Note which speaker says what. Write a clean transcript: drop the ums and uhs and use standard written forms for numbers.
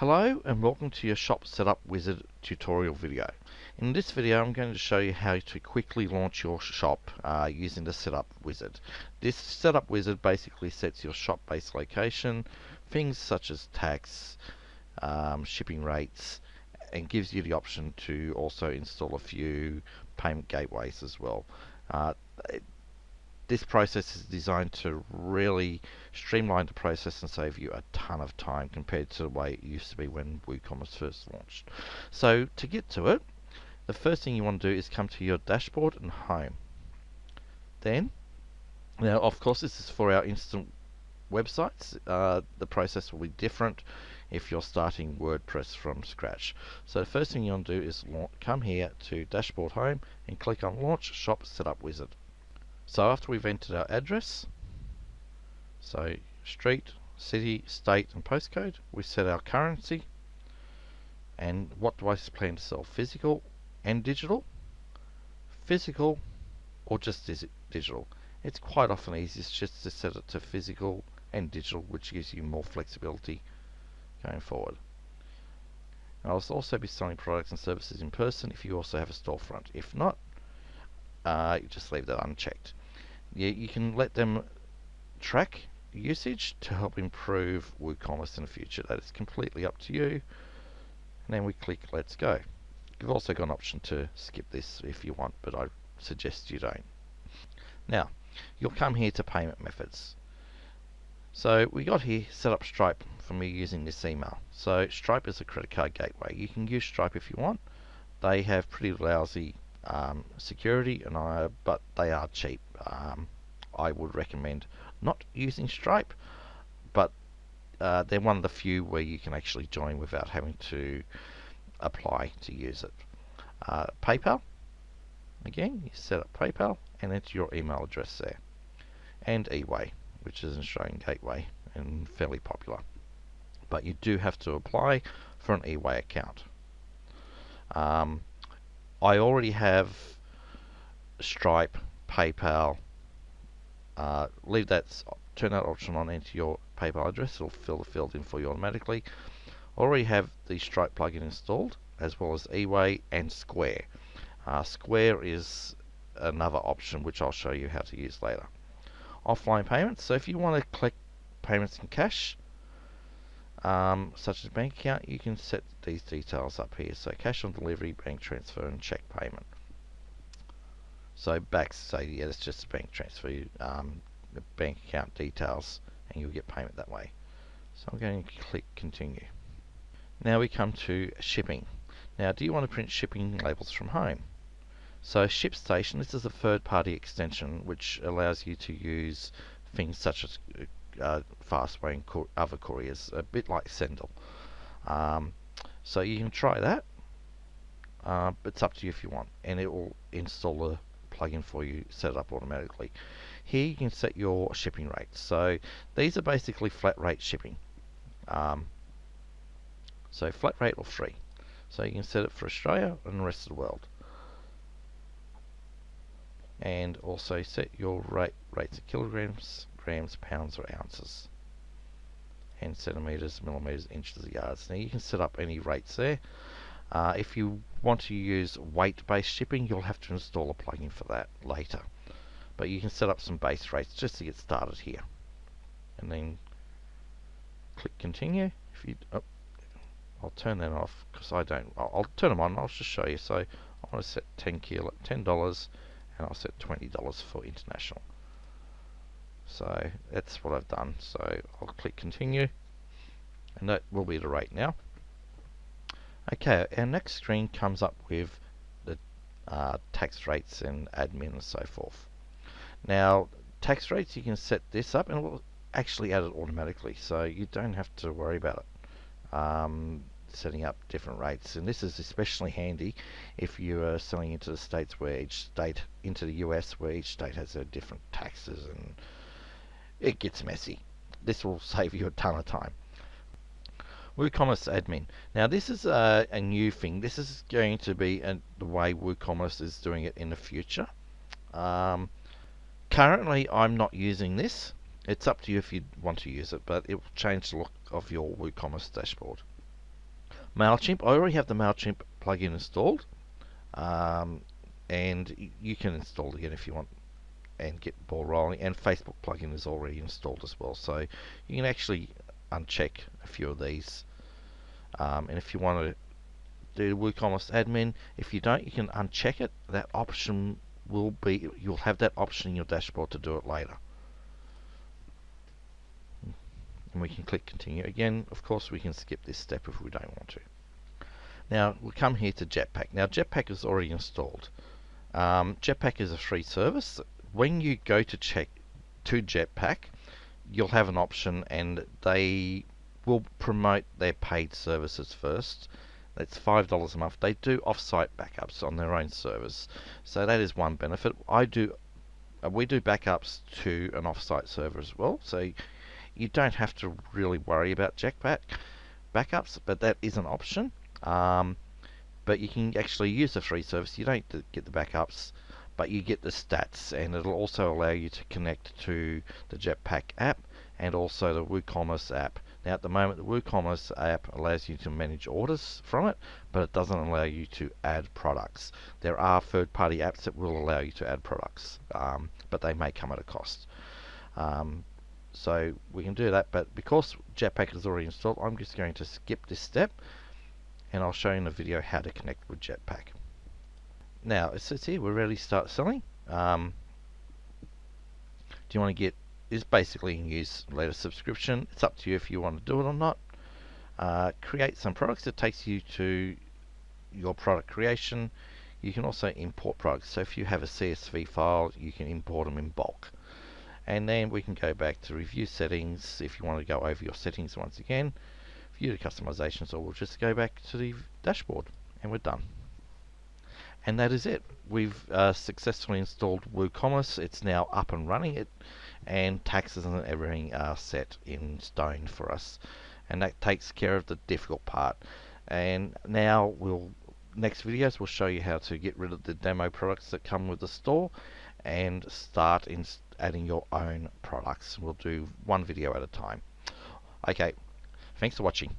Speaker 1: Hello and welcome to your Shop Setup Wizard tutorial video. In this video I'm going to show you how to quickly launch your shop using the Setup Wizard. This Setup Wizard basically sets your shop base location, things such as tax, shipping rates, and gives you the option to also install a few payment gateways as well. This process is designed to really streamline the process and save you a ton of time compared to the way it used to be when WooCommerce first launched. So to get to it, the first thing you want to do is come to your dashboard and home. Then, now of course this is for our instant websites. The process will be different if you're starting WordPress from scratch. So the first thing you want to do is come here to dashboard home and click on Launch Shop Setup Wizard. So after we've entered our address, so street, city, state and postcode, we set our currency and what do I plan to sell, physical and digital, physical or just digital. It's quite often easiest just to set it to physical and digital, which gives you more flexibility going forward. I'll also be selling products and services in person if you also have a storefront. If not, you just leave that unchecked. You can let them track usage to help improve WooCommerce in the future. That is completely up to you. And then we click Let's Go. You've also got an option to skip this if you want, but I suggest you don't. Now, you'll come here to payment methods. So we got here set up Stripe for me using this email. So Stripe is a credit card gateway. You can use Stripe if you want. They have pretty lousy security, but they are cheap. I would recommend not using Stripe, but they're one of the few where you can actually join without having to apply to use it. PayPal, again, you set up PayPal and enter your email address there. And eWay, which is an Australian gateway and fairly popular. But you do have to apply for an eWay account. I already have Stripe, PayPal. Turn that option on, enter your PayPal address. It'll fill the field in for you automatically. Already have the Stripe plugin installed, as well as eWay and Square. Square is another option which I'll show you how to use later. Offline payments. So if you want to collect payments in cash, such as bank account, you can set these details up here. So cash on delivery, bank transfer, and check payment. So yeah, that's just a bank transfer, bank account details, and you'll get payment that way. So I'm going to click continue. Now we come to shipping. Now, do you want to print shipping labels from home? So ShipStation, this is a third-party extension which allows you to use things such as Fastway and other couriers, a bit like Sendle. So you can try that, but it's up to you if you want, and it will install a plugin for you, set it up automatically. Here you can set your shipping rates. So these are basically flat rate shipping. So flat rate or free. So you can set it for Australia and the rest of the world. And also set your rates of kilograms, grams, pounds or ounces, and centimeters, millimeters, inches, yards. Now you can set up any rates there. If you want to use weight-based shipping, you'll have to install a plugin for that later. But you can set up some base rates just to get started here. And then click continue. I'll turn that off because I don't. I'll turn them on. I'll just show you. So I want to set $10, and I'll set $20 for international. So that's what I've done. So I'll click continue, and that will be the rate now. Okay, our next screen comes up with the tax rates and admin and so forth. Now, tax rates, you can set this up and it will actually add it automatically, so you don't have to worry about it. Setting up different rates, and this is especially handy if you are selling into the states where into the US where each state has their different taxes and it gets messy. This will save you a ton of time. WooCommerce admin. Now this is a new thing. This is going to be the way WooCommerce is doing it in the future. Currently I'm not using this. It's up to you if you want to use it, but it will change the look of your WooCommerce dashboard. MailChimp, I already have the MailChimp plugin installed, and you can install it again if you want and get the ball rolling. And Facebook plugin is already installed as well, so you can actually uncheck a few of these. And if you want to do the WooCommerce admin, if you don't, you can uncheck it. That option will be, you'll have that option in your dashboard to do it later. And we can click continue. Again, of course, we can skip this step if we don't want to. Now we'll come here to Jetpack. Now Jetpack is already installed. Jetpack is a free service. When you go to Jetpack, you'll have an option, and they will promote their paid services first. That's $5 a month. They do off-site backups on their own servers, so that is one benefit. We do backups to an off-site server as well, so you don't have to really worry about Jetpack backups, but that is an option. But you can actually use the free service. You don't get the backups, but you get the stats, and it'll also allow you to connect to the Jetpack app and also the WooCommerce app. Now at the moment, the WooCommerce app allows you to manage orders from it, but it doesn't allow you to add products. There are third-party apps that will allow you to add products, but they may come at a cost. So we can do that, but because Jetpack is already installed, I'm just going to skip this step, and I'll show you in a video how to connect with Jetpack. Now it says here we're ready to start selling. Do you want to get is basically a newsletter subscription? It's up to you if you want to do it or not. Create some products. It takes you to your product creation. You can also import products. So if you have a CSV file, you can import them in bulk. And then we can go back to review settings if you want to go over your settings once again. View the customizations, or we'll just go back to the dashboard and we're done. And that is it. We've successfully installed WooCommerce. It's now up and running, and taxes and everything are set in stone for us, and that takes care of the difficult part. And now next videos we'll show you how to get rid of the demo products that come with the store and start adding your own products. We'll do one video at a time. Okay, thanks for watching.